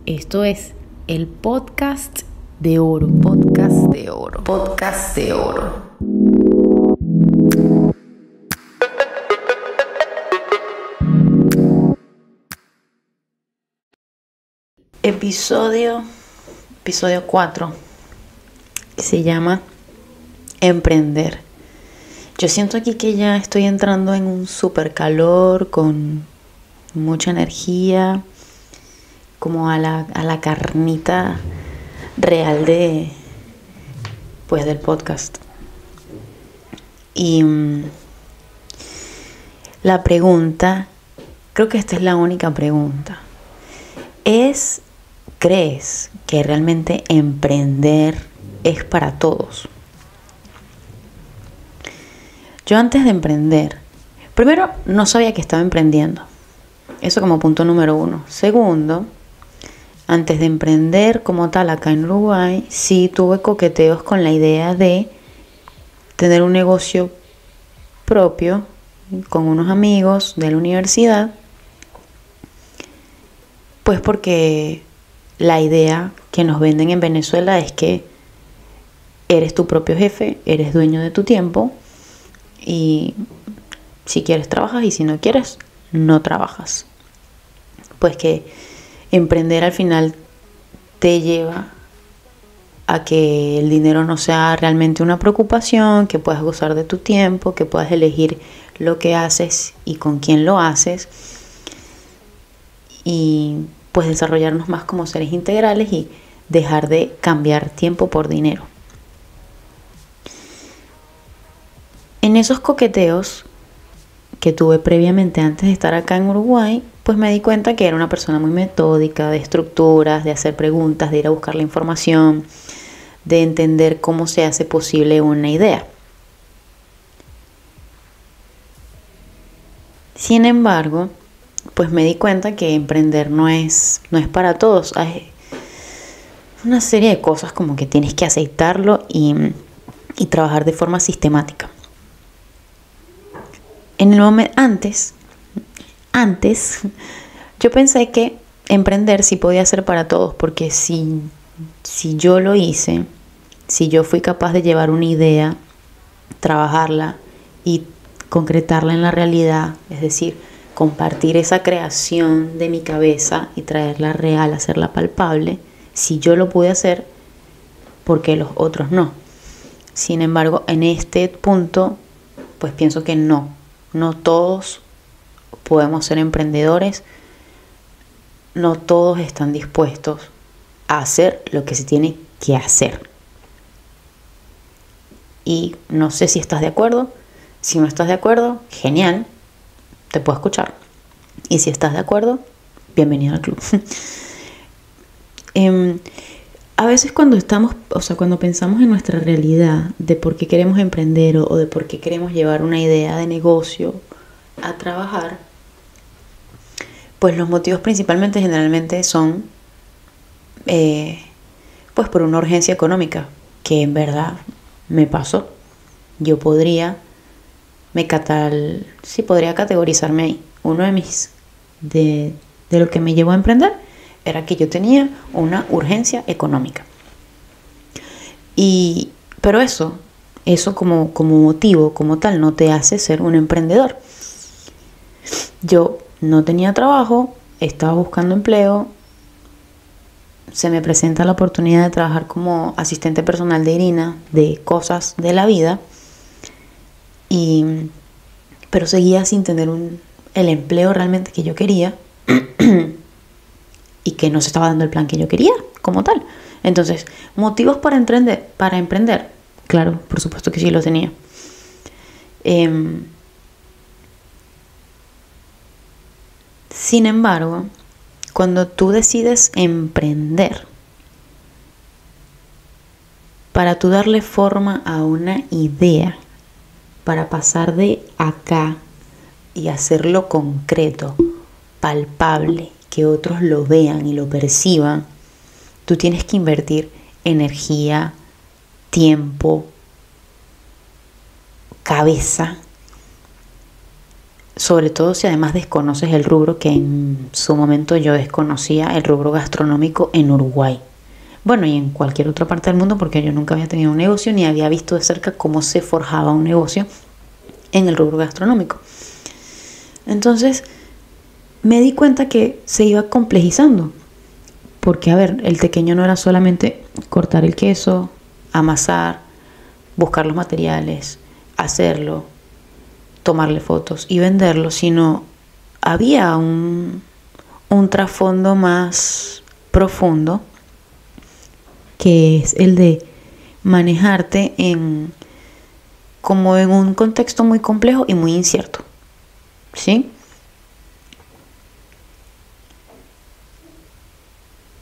Esto es el podcast de oro, podcast de oro, podcast de oro. Episodio 4, que se llama Emprender. Yo siento aquí que ya estoy entrando en un super calor, con mucha energía, como a la carnita real del podcast. Y la pregunta, creo que esta es la única pregunta, ¿crees que realmente emprender es para todos? Yo antes de emprender, primero no sabía que estaba emprendiendo. Eso como punto número 1. Segundo, antes de emprender como tal acá en Uruguay, sí tuve coqueteos con la idea de tener un negocio propio con unos amigos de la universidad, pues porque la idea que nos venden en Venezuela es que eres tu propio jefe, eres dueño de tu tiempo y si quieres trabajas y si no quieres no trabajas. Pues que emprender al final te lleva a que el dinero no sea realmente una preocupación, que puedas gozar de tu tiempo, que puedas elegir lo que haces y con quién lo haces, y pues desarrollarnos más como seres integrales y dejar de cambiar tiempo por dinero. En esos coqueteos que tuve previamente antes de estar acá en Uruguay, pues me di cuenta que era una persona muy metódica, de estructuras, de hacer preguntas, de ir a buscar la información, de entender cómo se hace posible una idea. Sin embargo, pues me di cuenta que emprender no es para todos. Hay una serie de cosas como que tienes que aceptarlo y trabajar de forma sistemática. En el momento antes, yo pensé que emprender sí podía ser para todos, porque si yo lo hice, si yo fui capaz de llevar una idea, trabajarla y concretarla en la realidad, es decir, compartir esa creación de mi cabeza y traerla real, hacerla palpable, si yo lo pude hacer, ¿por qué los otros no? Sin embargo, en este punto, pues pienso que no todos podemos ser emprendedores, no todos están dispuestos a hacer lo que se tiene que hacer. Y no sé si estás de acuerdo. Si no estás de acuerdo, genial, te puedo escuchar. Y si estás de acuerdo, bienvenido al club. A veces cuando pensamos en nuestra realidad de por qué queremos emprender o de por qué queremos llevar una idea de negocio a trabajar, pues los motivos principalmente generalmente son pues por una urgencia económica, que en verdad me pasó. Yo podría categorizarme ahí. Uno de lo que me llevó a emprender era que yo tenía una urgencia económica. Pero eso como motivo, como tal, no te hace ser un emprendedor. Yo no tenía trabajo, estaba buscando empleo, se me presenta la oportunidad de trabajar como asistente personal de Irina, de cosas de la vida, pero seguía sin tener el empleo realmente que yo quería y que no se estaba dando el plan que yo quería como tal. Entonces, motivos para emprender, claro, por supuesto que sí lo tenía. Sin embargo, cuando tú decides emprender, para tú darle forma a una idea, para pasar de acá y hacerlo concreto, palpable, que otros lo vean y lo perciban, tú tienes que invertir energía, tiempo, cabeza, sobre todo si además desconoces el rubro, que en su momento yo desconocía el rubro gastronómico en Uruguay. Bueno, y en cualquier otra parte del mundo, porque yo nunca había tenido un negocio ni había visto de cerca cómo se forjaba un negocio en el rubro gastronómico. Entonces me di cuenta que se iba complejizando, porque a ver, el tequeño no era solamente cortar el queso, amasar, buscar los materiales, hacerlo, tomarle fotos y venderlo, sino había un trasfondo más profundo, que es el de manejarte como en un contexto muy complejo y muy incierto, ¿sí?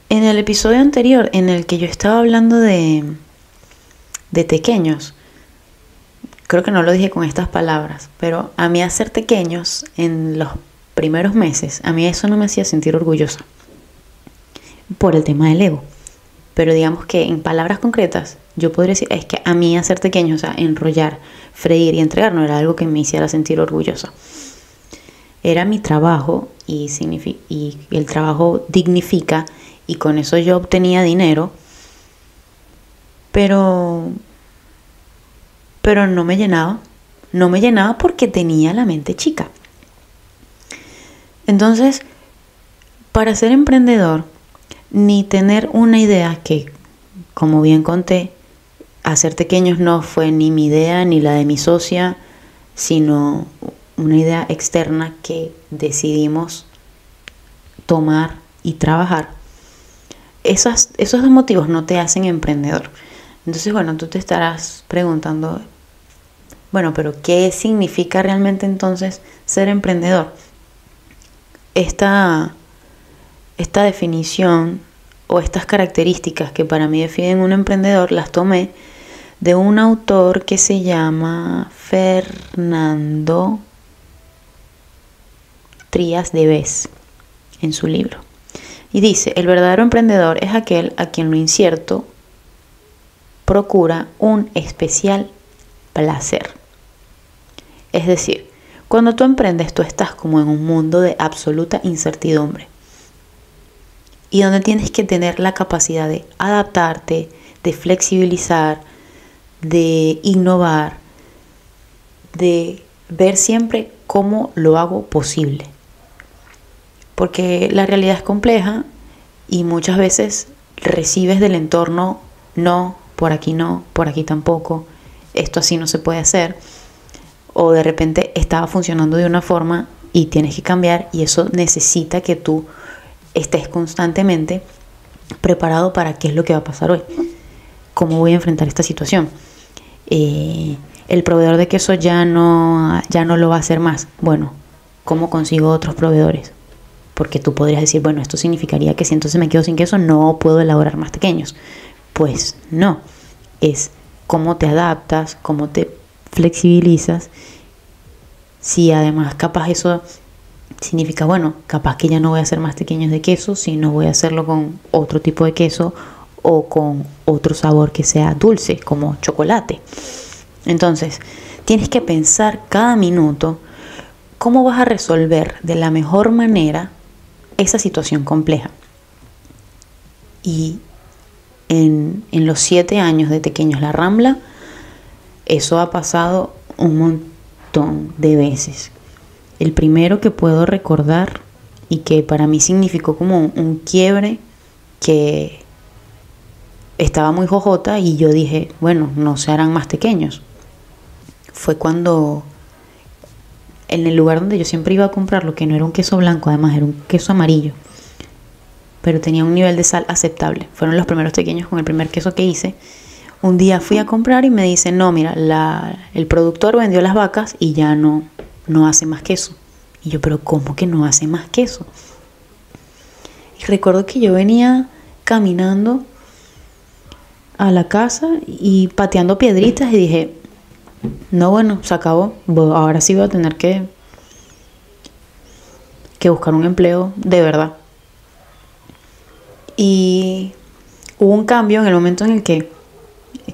En el episodio anterior, en el que yo estaba hablando de tequeños, creo que no lo dije con estas palabras, pero a mí hacer tequeños en los primeros meses, a mí eso no me hacía sentir orgullosa por el tema del ego. Pero digamos que en palabras concretas, yo podría decir, es que a mí hacer tequeños, o sea, enrollar, freír y entregar, no era algo que me hiciera sentir orgullosa. Era mi trabajo y el trabajo dignifica, y con eso yo obtenía dinero, pero no me llenaba. No me llenaba porque tenía la mente chica. Entonces, para ser emprendedor, ni tener una idea, que como bien conté, hacer tequeños no fue ni mi idea ni la de mi socia, sino una idea externa que decidimos tomar y trabajar. Esos dos motivos no te hacen emprendedor. Entonces, bueno, tú te estarás preguntando, bueno, pero ¿qué significa realmente entonces ser emprendedor? Esta definición o estas características que para mí definen un emprendedor las tomé de un autor que se llama Fernando Trías de Bes en su libro. Y dice, el verdadero emprendedor es aquel a quien lo incierto procura un especial placer. Es decir, cuando tú emprendes, tú estás como en un mundo de absoluta incertidumbre, y donde tienes que tener la capacidad de adaptarte, de flexibilizar, de innovar, de ver siempre cómo lo hago posible. Porque la realidad es compleja y muchas veces recibes del entorno, no, por aquí tampoco, esto así no se puede hacer. O de repente estaba funcionando de una forma y tienes que cambiar, y eso necesita que tú estés constantemente preparado para qué es lo que va a pasar hoy, cómo voy a enfrentar esta situación. El proveedor de queso ya no lo va a hacer más. Bueno, ¿cómo consigo otros proveedores? Porque tú podrías decir, bueno, esto significaría que si entonces me quedo sin queso no puedo elaborar más tequeños. Pues no, es cómo te adaptas, cómo te flexibilizas. Si además capaz eso significa, bueno, capaz que ya no voy a hacer más tequeños de queso, sino voy a hacerlo con otro tipo de queso o con otro sabor que sea dulce, como chocolate. Entonces, tienes que pensar cada minuto cómo vas a resolver de la mejor manera esa situación compleja. Y en los 7 años de Tequeños La Rambla, eso ha pasado un montón de veces. El primero que puedo recordar y que para mí significó como un quiebre, que estaba muy jojota y yo dije, bueno, no se harán más tequeños, fue cuando en el lugar donde yo siempre iba a comprarlo, que no era un queso blanco, además era un queso amarillo, pero tenía un nivel de sal aceptable, fueron los primeros tequeños con el primer queso que hice. Un día fui a comprar y me dicen, no, mira, el productor vendió las vacas y ya no hace más queso. Y yo, pero ¿cómo que no hace más queso? Y recuerdo que yo venía caminando a la casa y pateando piedritas y dije, no, bueno, se acabó. Ahora sí voy a tener que buscar un empleo de verdad. Y hubo un cambio en el momento en el que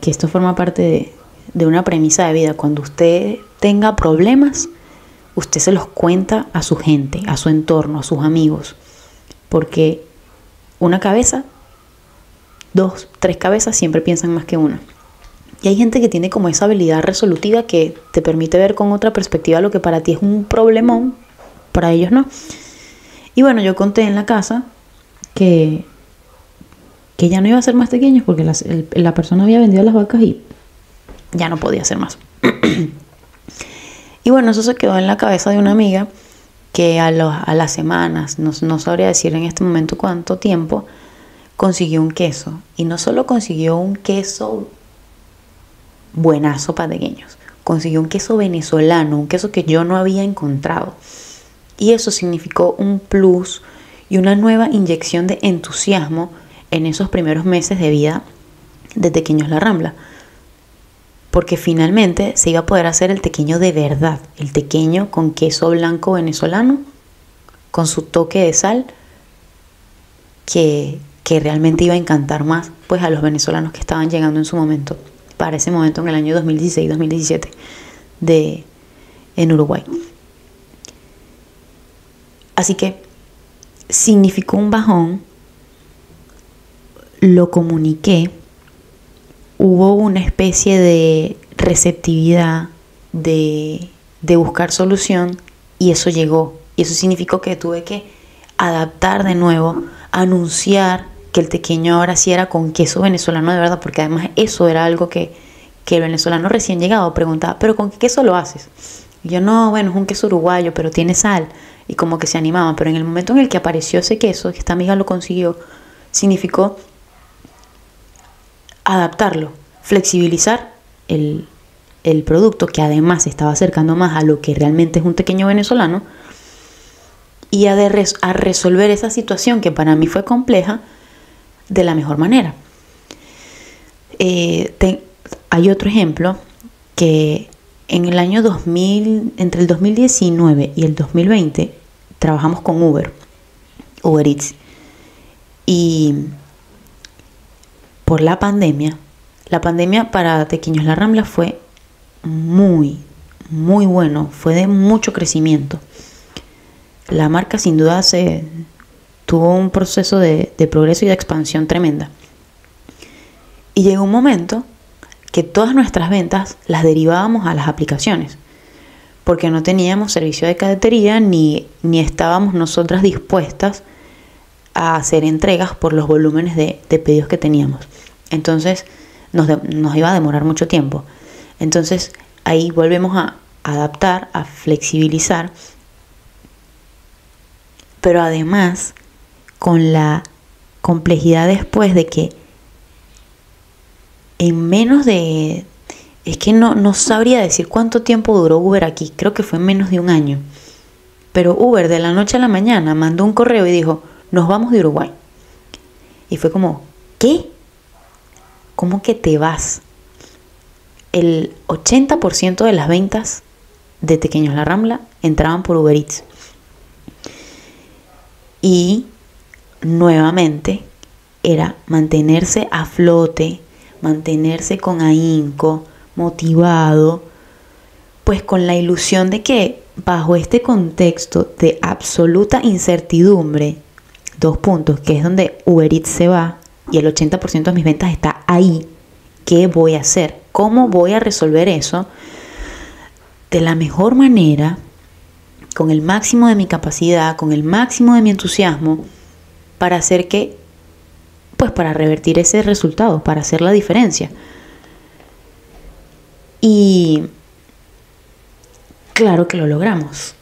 esto forma parte de una premisa de vida. Cuando usted tenga problemas, usted se los cuenta a su gente, a su entorno, a sus amigos. Porque una cabeza, 2, 3 cabezas siempre piensan más que una. Y hay gente que tiene como esa habilidad resolutiva que te permite ver con otra perspectiva lo que para ti es un problemón, para ellos no. Y bueno, yo conté en la casa que ya no iba a ser más pequeños porque la persona había vendido las vacas y ya no podía hacer más. Y bueno, eso se quedó en la cabeza de una amiga que a las semanas, no sabría decir en este momento cuánto tiempo, consiguió un queso. Y no solo consiguió un queso buenazo para pequeños, consiguió un queso venezolano, un queso que yo no había encontrado. Y eso significó un plus y una nueva inyección de entusiasmo en esos primeros meses de vida de Tequeños La Rambla. Porque finalmente se iba a poder hacer el tequeño de verdad, el tequeño con queso blanco venezolano, con su toque de sal, que realmente iba a encantar más pues a los venezolanos que estaban llegando en su momento, para ese momento en el año 2016-2017 en Uruguay. Así que significó un bajón, lo comuniqué, hubo una especie de receptividad, de buscar solución, y eso llegó. Y eso significó que tuve que adaptar de nuevo, anunciar que el tequeño ahora sí era con queso venezolano de verdad, porque además eso era algo que el venezolano recién llegado preguntaba, ¿pero con qué queso lo haces? Y yo, no, bueno, es un queso uruguayo, pero tiene sal. Y como que se animaban. Pero en el momento en el que apareció ese queso, que esta amiga lo consiguió, significó adaptarlo, flexibilizar el producto, que además se estaba acercando más a lo que realmente es un tequeño venezolano, y a resolver esa situación que para mí fue compleja de la mejor manera. Hay otro ejemplo que en el año 2000, entre el 2019 y el 2020, trabajamos con Uber Eats. Y por la pandemia para Tequeños La Rambla fue muy, muy bueno, fue de mucho crecimiento. La marca sin duda tuvo un proceso de progreso y de expansión tremenda. Y llegó un momento que todas nuestras ventas las derivábamos a las aplicaciones, porque no teníamos servicio de cadetería ni estábamos nosotras dispuestas a hacer entregas por los volúmenes de pedidos que teníamos. Entonces nos iba a demorar mucho tiempo. Entonces ahí volvemos a adaptar, a flexibilizar, pero además con la complejidad después de que en menos de... Es que no sabría decir cuánto tiempo duró Uber aquí. Creo que fue menos de un año. Pero Uber de la noche a la mañana mandó un correo y dijo, nos vamos de Uruguay. Y fue como, ¿qué? ¿Cómo que te vas? El 80% de las ventas de Tequeños La Rambla entraban por Uber Eats. Y nuevamente era mantenerse a flote, mantenerse con ahínco, motivado, pues con la ilusión de que bajo este contexto de absoluta incertidumbre, 2 puntos, que es donde Uber Eats se va y el 80% de mis ventas está ahí, ¿qué voy a hacer? ¿Cómo voy a resolver eso de la mejor manera, con el máximo de mi capacidad, con el máximo de mi entusiasmo, para hacer que, pues para revertir ese resultado, para hacer la diferencia? Y claro que lo logramos.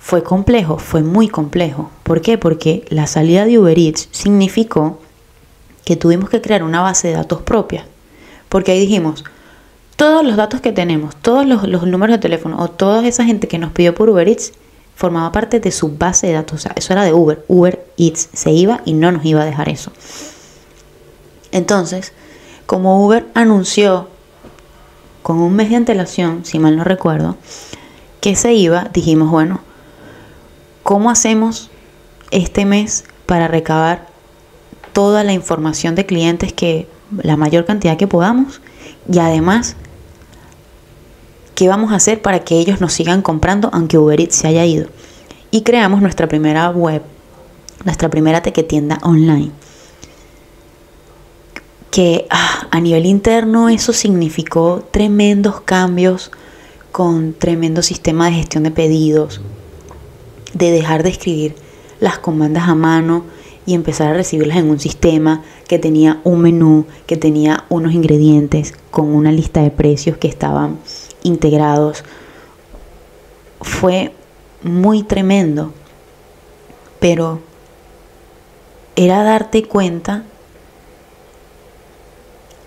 Fue complejo, fue muy complejo. ¿Por qué? Porque la salida de Uber Eats significó que tuvimos que crear una base de datos propia. Porque ahí dijimos, todos los datos que tenemos, todos los números de teléfono o toda esa gente que nos pidió por Uber Eats formaba parte de su base de datos. O sea, eso era de Uber. Uber Eats se iba y no nos iba a dejar eso. Entonces, como Uber anunció con un mes de antelación, si mal no recuerdo, que se iba, dijimos, bueno, ¿cómo hacemos este mes para recabar toda la información de clientes, que la mayor cantidad que podamos, y además ¿qué vamos a hacer para que ellos nos sigan comprando aunque Uber Eats se haya ido? Y creamos nuestra primera web, nuestra primera tienda online. Que a nivel interno eso significó tremendos cambios, con tremendo sistema de gestión de pedidos, de dejar de escribir las comandas a mano y empezar a recibirlas en un sistema que tenía un menú, que tenía unos ingredientes con una lista de precios que estaban integrados. Fue muy tremendo, pero era darte cuenta,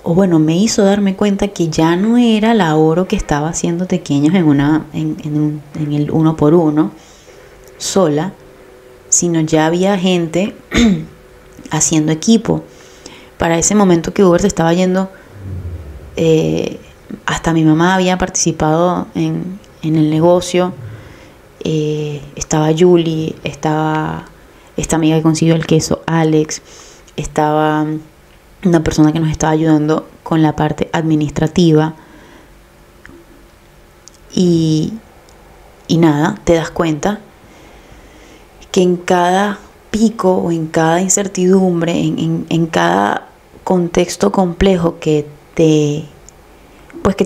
o bueno, me hizo darme cuenta que ya no era la oro que estaba haciendo pequeños en el 1x1 sola, sino ya había gente haciendo equipo. Para ese momento que Uber se estaba yendo, hasta mi mamá había participado en el negocio. Estaba Julie, estaba esta amiga que consiguió el queso, Alex, estaba una persona que nos estaba ayudando con la parte administrativa. Y nada, te das cuenta que en cada pico o en cada incertidumbre, en cada contexto complejo que te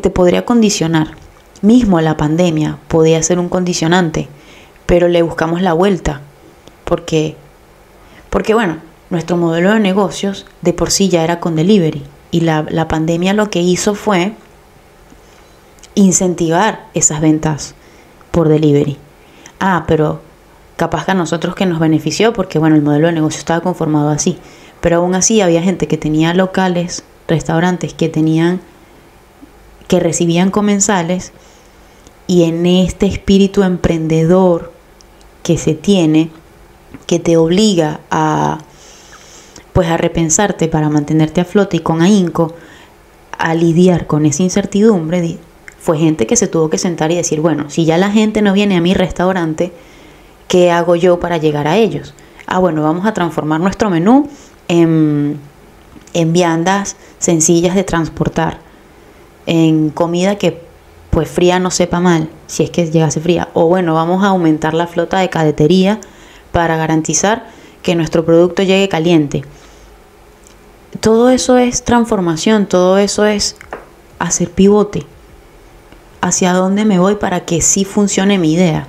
podría condicionar, mismo la pandemia podía ser un condicionante, pero le buscamos la vuelta, porque bueno, nuestro modelo de negocios de por sí ya era con delivery, y la pandemia lo que hizo fue incentivar esas ventas por delivery. Pero capaz que a nosotros que nos benefició, porque bueno, el modelo de negocio estaba conformado así, pero aún así había gente que tenía locales, restaurantes que recibían comensales, y en este espíritu emprendedor que se tiene, que te obliga a repensarte para mantenerte a flote y con ahínco a lidiar con esa incertidumbre, fue gente que se tuvo que sentar y decir, bueno, si ya la gente no viene a mi restaurante, ¿qué hago yo para llegar a ellos? Bueno, vamos a transformar nuestro menú en viandas sencillas de transportar, en comida que pues fría no sepa mal, si es que llegase fría. O bueno, vamos a aumentar la flota de cadetería para garantizar que nuestro producto llegue caliente. Todo eso es transformación, todo eso es hacer pivote. ¿Hacia dónde me voy para que sí funcione mi idea?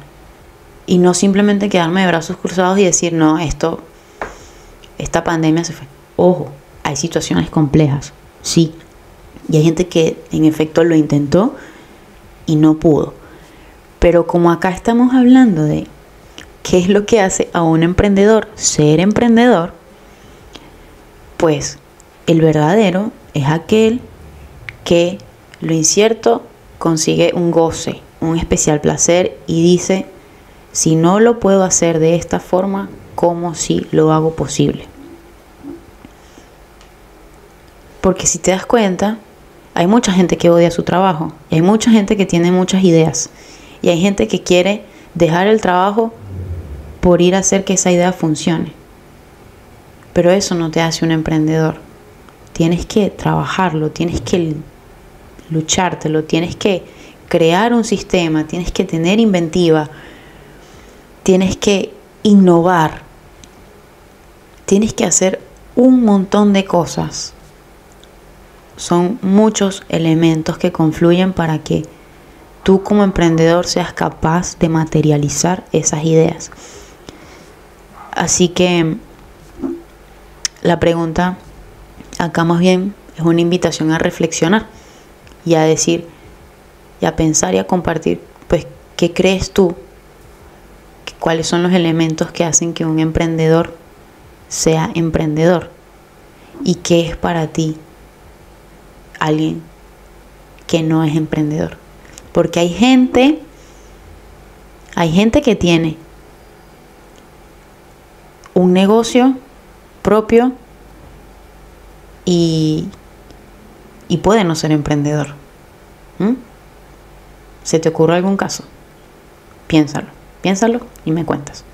Y no simplemente quedarme de brazos cruzados y decir, no, esta pandemia se fue. Ojo, hay situaciones complejas, sí. Y hay gente que en efecto lo intentó y no pudo. Pero como acá estamos hablando de qué es lo que hace a un emprendedor ser emprendedor, pues el verdadero es aquel que lo incierto consigue un goce, un especial placer, y dice, si no lo puedo hacer de esta forma, ¿cómo si lo hago posible? Porque si te das cuenta, hay mucha gente que odia su trabajo, y hay mucha gente que tiene muchas ideas, y hay gente que quiere dejar el trabajo por ir a hacer que esa idea funcione. Pero eso no te hace un emprendedor. Tienes que trabajarlo, tienes que luchártelo, tienes que crear un sistema, tienes que tener inventiva, tienes que innovar, tienes que hacer un montón de cosas. Son muchos elementos que confluyen para que tú como emprendedor seas capaz de materializar esas ideas. Así que la pregunta acá más bien es una invitación a reflexionar y a decir, y a pensar y a compartir, pues, ¿qué crees tú? ¿Cuáles son los elementos que hacen que un emprendedor sea emprendedor? ¿Y qué es para ti alguien que no es emprendedor? Porque hay gente que tiene un negocio propio y puede no ser emprendedor. ¿Se te ocurre algún caso? Piénsalo y me cuentas.